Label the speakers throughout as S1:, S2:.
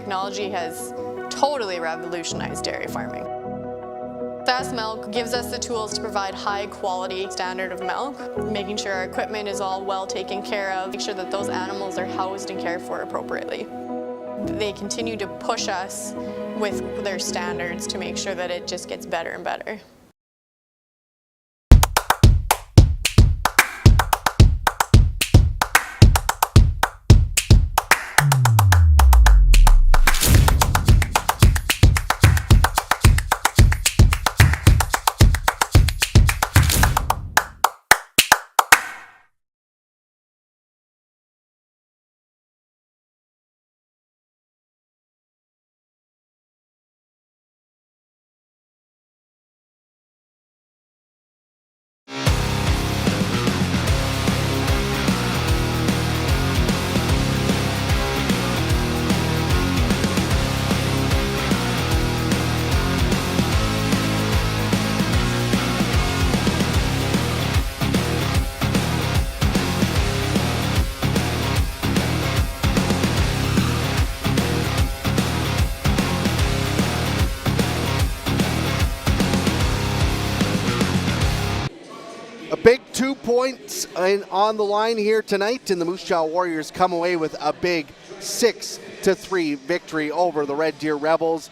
S1: technology has totally revolutionized dairy farming. Fast Milk gives us the tools to provide high quality standard of milk, making sure our equipment is all well taken care of, make sure that those animals are housed and cared for appropriately. They continue to push us with their standards to make sure that it just gets better and better.
S2: Big 2 points on the line here tonight, and the Moose Jaw Warriors come away with a big 6-3 victory over the Red Deer Rebels,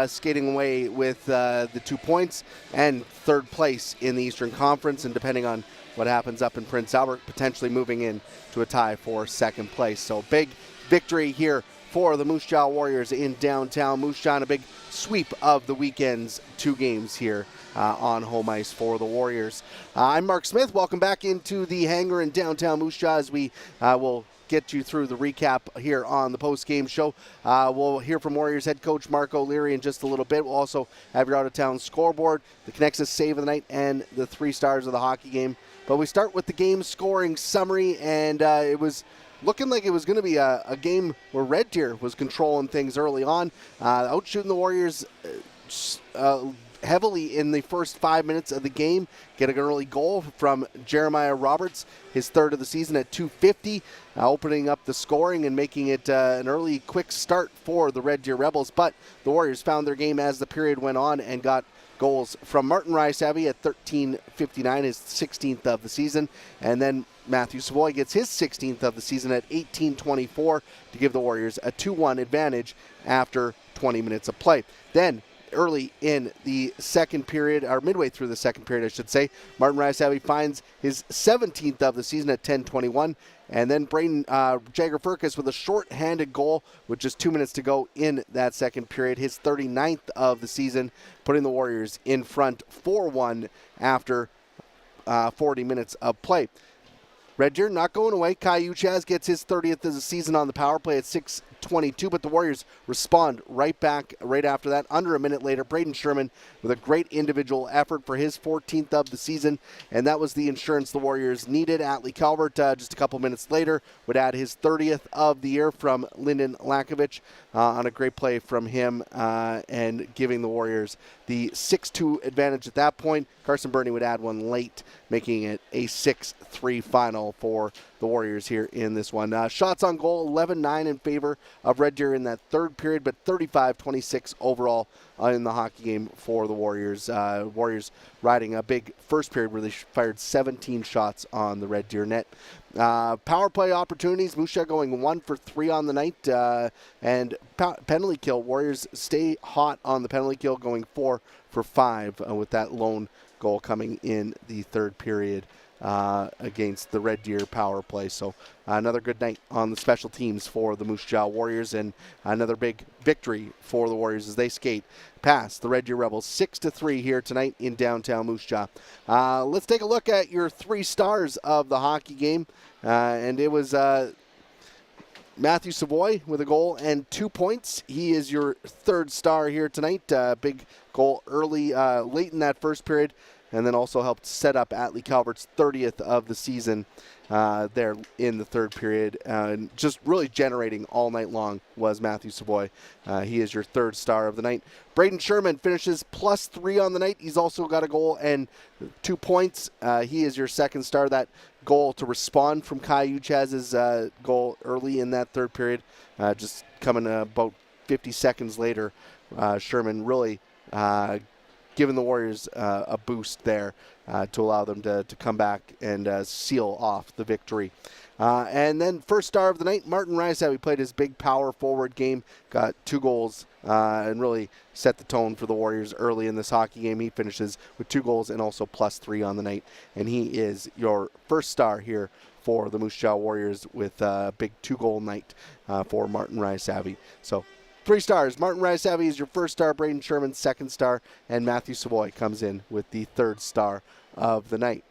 S2: skating away with the 2 points and third place in the Eastern Conference, and depending on what happens up in Prince Albert, potentially moving in to a tie for second place. So big victory here for the Moose Jaw Warriors in downtown Moose Jaw, and a big sweep of the weekend's 2 games here on home ice for the Warriors. I'm Marc Smith. Welcome back into the Hangar in downtown Moose Jaw as we will get you through the recap here on the post-game show. We'll hear from Warriors head coach Mark O'Leary in just a little bit. We'll also have your out-of-town scoreboard, the Connexus save of the night, and the 3 stars of the hockey game. But we start with the game scoring summary, and it was looking like it was going to be a game where Red Deer was controlling things early on, out-shooting the Warriors heavily in the first 5 minutes of the game, getting an early goal from Jeremiah Roberts, his 3rd of the season at .250, opening up the scoring and making it an early quick start for the Red Deer Rebels. But the Warriors found their game as the period went on and got goals from Martin Rysavy at 13:59, his 16th of the season, and then Matthew Savoy gets his 16th of the season at 18:24 to give the Warriors a 2-1 advantage after 20 minutes of play. Then early in the second period, or midway through the second period, I should say, Martin Rysavy finds his 17th of the season at 10:21, and then Braden Jagger-Furcus with a short-handed goal with just 2 minutes to go in that second period, his 39th of the season, putting the Warriors in front 4-1 after 40 minutes of play. Red Deer not going away. Kai Uchaz gets his 30th of the season on the power play at 6:22, but the Warriors respond right back right after that. Under a minute later, Braden Sherman with a great individual effort for his 14th of the season, and that was the insurance the Warriors needed. Atlee Calvert, just a couple minutes later, would add his 30th of the year from Lyndon Lakovich on a great play from him, and giving the Warriors the 6-2 advantage at that point. Carson Burney would add one late, making it a 6-3 final for the Warriors here in this one. Shots on goal, 11-9 in favor of Red Deer in that third period, but 35-26 overall in the hockey game for the Warriors. Warriors riding a big first period where they fired 17 shots on the Red Deer net. Power play opportunities, Moose Jaw going 1 for 3 on the night, and penalty kill. Warriors stay hot on the penalty kill, going 4 for 5 with that lone goal coming in the third period against the Red Deer power play. So another good night on the special teams for the Moose Jaw Warriors, and another big victory for the Warriors as they skate past the Red Deer Rebels 6-3 here tonight in downtown Moose Jaw. Let's take a look at your 3 stars of the hockey game, and it was Matthew Savoy with a goal and 2 points. He is your 3rd star here tonight. Big goal early, late in that first period, and then also helped set up Atlee Calvert's 30th of the season there in the third period. And just really generating all night long was Matthew Savoy. He is your 3rd star of the night. Braden Sherman finishes +3 on the night. He's also got a goal and 2 points. He is your 2nd star. That goal to respond from Kai Uchaz's goal early in that third period, just coming about 50 seconds later, Sherman really giving the Warriors a boost there to allow them to come back and seal off the victory. And then first star of the night, Martin Rysavy played his big power forward game, got 2 goals, and really set the tone for the Warriors early in this hockey game. He finishes with 2 goals and also +3 on the night, and he is your first star here for the Moose Jaw Warriors with a big 2-goal night for Martin Rysavy. So 3 stars. Martin Rysavy is your first star, Braden Sherman second star, and Matthew Savoy comes in with the 3rd star of the night.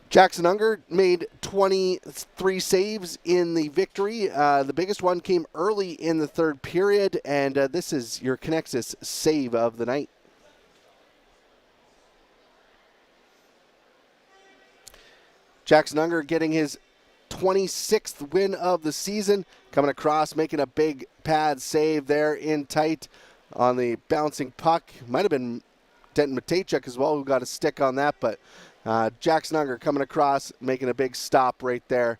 S2: Jackson Unger made 23 saves in the victory. The biggest one came early in the 3rd period, and this is your Connexus save of the night. Jackson Unger getting his 26th win of the season, coming across, making a big pad save there in tight on the bouncing puck. Might have been Denton Matejchuk as well who got a stick on that, but Jackson Unger coming across, making a big stop right there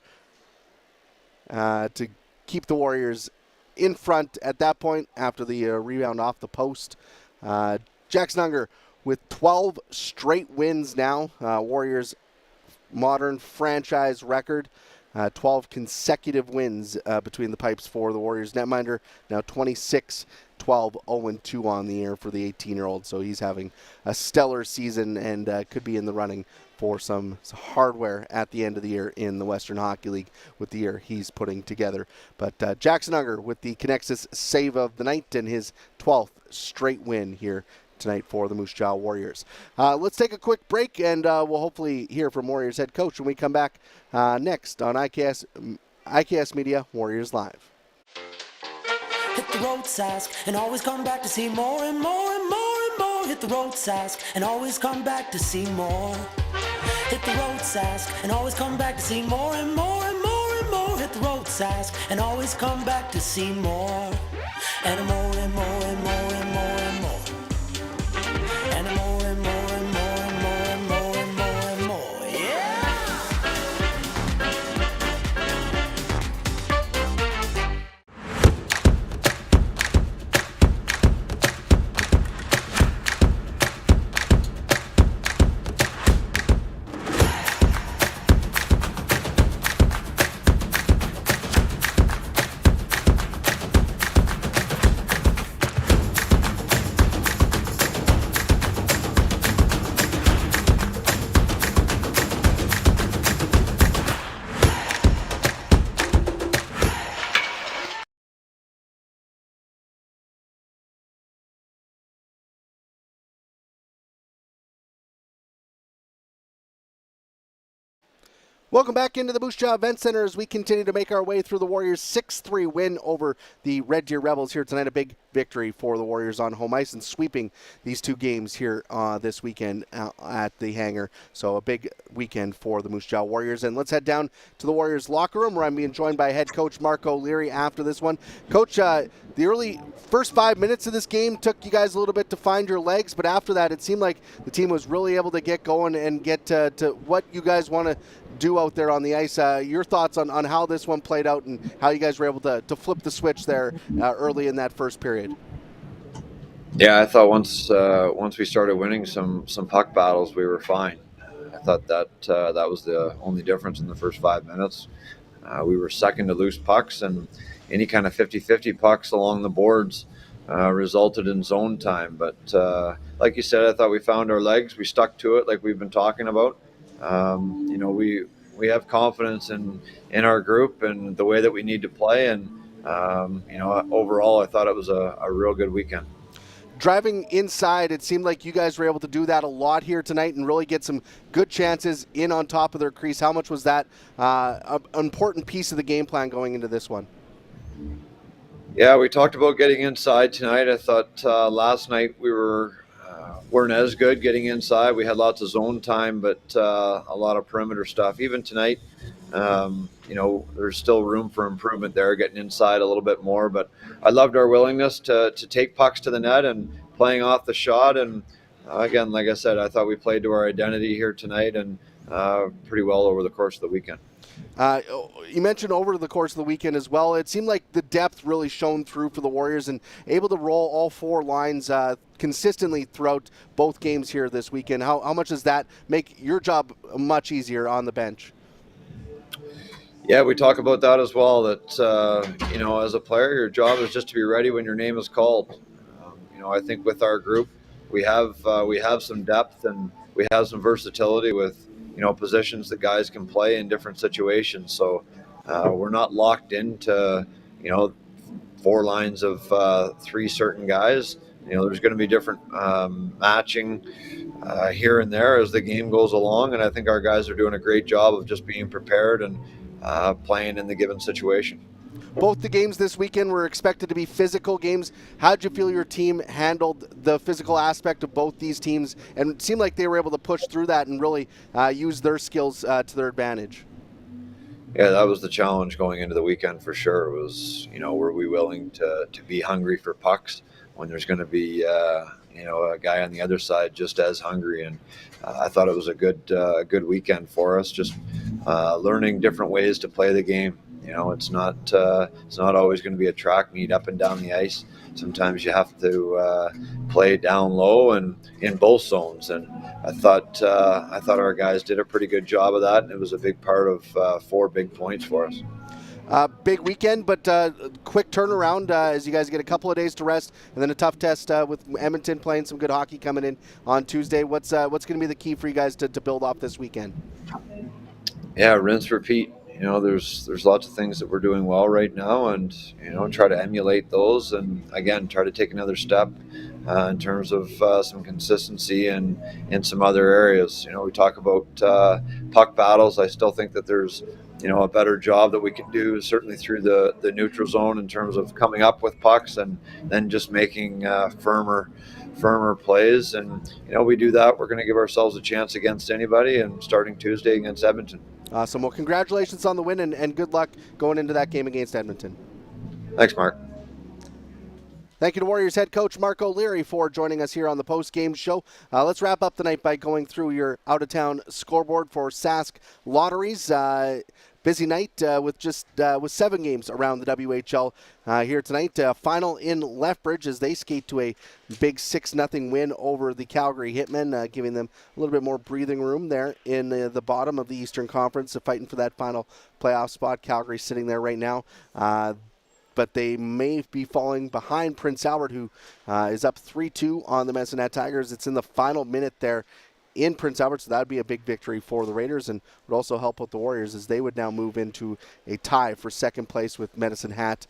S2: to keep the Warriors in front at that point after the rebound off the post. Jackson Unger with 12 straight wins now, Warriors modern franchise record. 12 consecutive wins between the pipes for the Warriors netminder. Now 26, 12, 0-2 on the year for the 18-year-old. So he's having a stellar season and could be in the running for some hardware at the end of the year in the Western Hockey League with the year he's putting together. But Jackson Unger with the Connexus save of the night and his 12th straight win here tonight for the Moose Jaw Warriors. Let's take a quick break, and we'll hopefully hear from Warriors head coach when we come back next on IKS Media Warriors Live.
S3: Hit the road, Sask, and always come back to see more and more and more and more. Hit the road, Sask, and always come back to see more. Hit the road, Sask, and always come back to see more and more and more and more. Hit the road, Sask, and always come back to see more. And more and more and more and more and more. And more and more and more and more and more and more and more. Yeah!
S2: Welcome back into the Moose Jaw Event Center as we continue to make our way through the Warriors' 6-3 win over the Red Deer Rebels here tonight. A big victory for the Warriors on home ice and sweeping these 2 games here this weekend at the Hangar. So a big weekend for the Moose Jaw Warriors. And let's head down to the Warriors locker room where I'm being joined by head coach Mark O'Leary after this one. Coach, the early first 5 minutes of this game took you guys a little bit to find your legs, but after that it seemed like the team was really able to get going and get to what you guys want to do out there on the ice. Your thoughts on how this one played out and how you guys were able to flip the switch there early in that first period.
S4: Yeah, I thought once we started winning some puck battles, we were fine. I thought that was the only difference in the first 5 minutes. We were second to loose pucks, and any kind of 50-50 pucks along the boards resulted in zone time. But like you said, I thought we found our legs. We stuck to it like we've been talking about. We have confidence in our group and the way that we need to play. And, overall, I thought it was a real good weekend.
S2: Driving inside, it seemed like you guys were able to do that a lot here tonight and really get some good chances in on top of their crease. How much was that an important piece of the game plan going into this one?
S4: Yeah, we talked about getting inside tonight. I thought last night we weren't as good getting inside. We had lots of zone time, but a lot of perimeter stuff. Even tonight, there's still room for improvement there, getting inside a little bit more. But I loved our willingness to take pucks to the net and playing off the shot. And again, like I said, I thought we played to our identity here tonight and pretty well over the course of the weekend.
S2: You mentioned over the course of the weekend as well, it seemed like the depth really shone through for the Warriors and able to roll all four lines consistently throughout both games here this weekend. How much does that make your job much easier on the bench?
S4: Yeah, we talk about that as well, that, as a player, your job is just to be ready when your name is called. I think with our group, we have some depth and we have some versatility with, positions that guys can play in different situations. So we're not locked into, four lines of three certain guys. There's going to be different matching here and there as the game goes along. And I think our guys are doing a great job of just being prepared and playing in the given situation.
S2: Both the games this weekend were expected to be physical games. How did you feel your team handled the physical aspect of both these teams? And it seemed like they were able to push through that and really use their skills to their advantage.
S4: Yeah, that was the challenge going into the weekend for sure. It was, were we willing to be hungry for pucks when there's going to be, a guy on the other side just as hungry? And I thought it was a good weekend for us, just learning different ways to play the game. It's not always going to be a track meet up and down the ice. Sometimes you have to play down low and in both zones. And I thought our guys did a pretty good job of that, and it was a big part of 4 big points for us.
S2: Big weekend, but quick turnaround as you guys get a couple of days to rest, and then a tough test with Edmonton playing some good hockey coming in on Tuesday. What's going to be the key for you guys to build off this weekend?
S4: Yeah, rinse, repeat. There's lots of things that we're doing well right now, and try to emulate those, and again try to take another step in terms of some consistency and in some other areas. We talk about puck battles. I still think that there's a better job that we can do, certainly through the neutral zone, in terms of coming up with pucks and then just making firmer plays. And we do that, we're going to give ourselves a chance against anybody, and starting Tuesday against Edmonton.
S2: Awesome. Well, congratulations on the win, and good luck going into that game against Edmonton.
S4: Thanks, Mark.
S2: Thank you to Warriors head coach Mark O'Leary for joining us here on the post-game show. Let's wrap up the night by going through your out-of-town scoreboard for Sask Lotteries. Busy night with 7 games around the WHL here tonight. Final in Lethbridge as they skate to a big 6-0 win over the Calgary Hitmen, giving them a little bit more breathing room there in the bottom of the Eastern Conference, fighting for that final playoff spot. Calgary sitting there right now. But they may be falling behind Prince Albert, who is up 3-2 on the Medicine Hat Tigers. It's in the final minute there in Prince Albert, so that would be a big victory for the Raiders, and would also help out the Warriors as they would now move into a tie for second place with Medicine Hat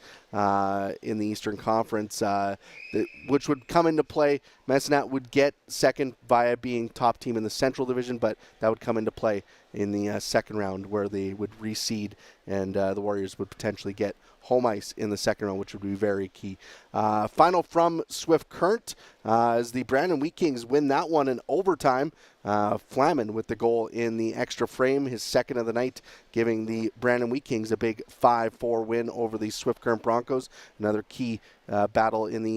S2: in the Eastern Conference, which would come into play. Medicine Hat would get second via being top team in the Central Division, but that would come into play in the second round, where they would reseed, and the Warriors would potentially get home ice in the second round, which would be very key. Final from Swift Current as the Brandon Wheat Kings win that one in overtime. Flaman with the goal in the extra frame, his second of the night, giving the Brandon Wheat Kings a big 5-4 win over the Swift Current Broncos. Another key battle in the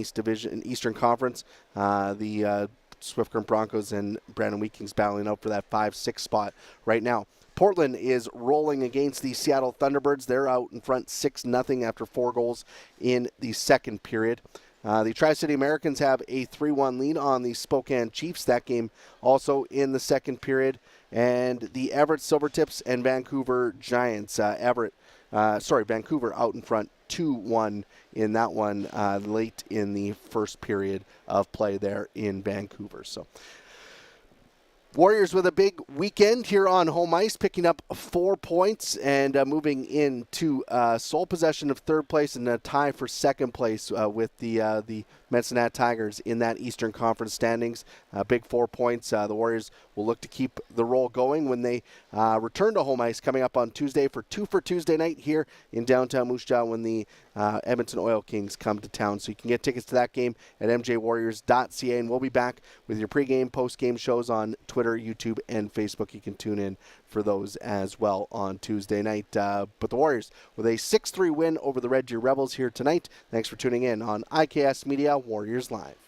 S2: Eastern Conference. The Swift Current Broncos and Brandon Wheat Kings battling out for that 5-6 spot right now. Portland is rolling against the Seattle Thunderbirds. They're out in front 6-0 after 4 goals in the second period. The Tri-City Americans have a 3-1 lead on the Spokane Chiefs. That game also in the second period. And the Everett Silvertips and Vancouver Giants. Vancouver out in front 2-1 in that one late in the first period of play there in Vancouver. So Warriors with a big weekend here on home ice, picking up 4 points and moving into sole possession of third place and a tie for second place with the Medicine Hat Tigers in that Eastern Conference standings. Big 4 points. The Warriors will look to keep the roll going when they return to home ice coming up on Tuesday for Tuesday night here in downtown Moose Jaw when the Edmonton Oil Kings come to town. So you can get tickets to that game at mjwarriors.ca, and we'll be back with your pregame, postgame shows on Twitter, YouTube, and Facebook. You can tune in for those as well on Tuesday night. But the Warriors with a 6-3 win over the Red Deer Rebels here tonight. Thanks for tuning in on IKS Media Warriors Live.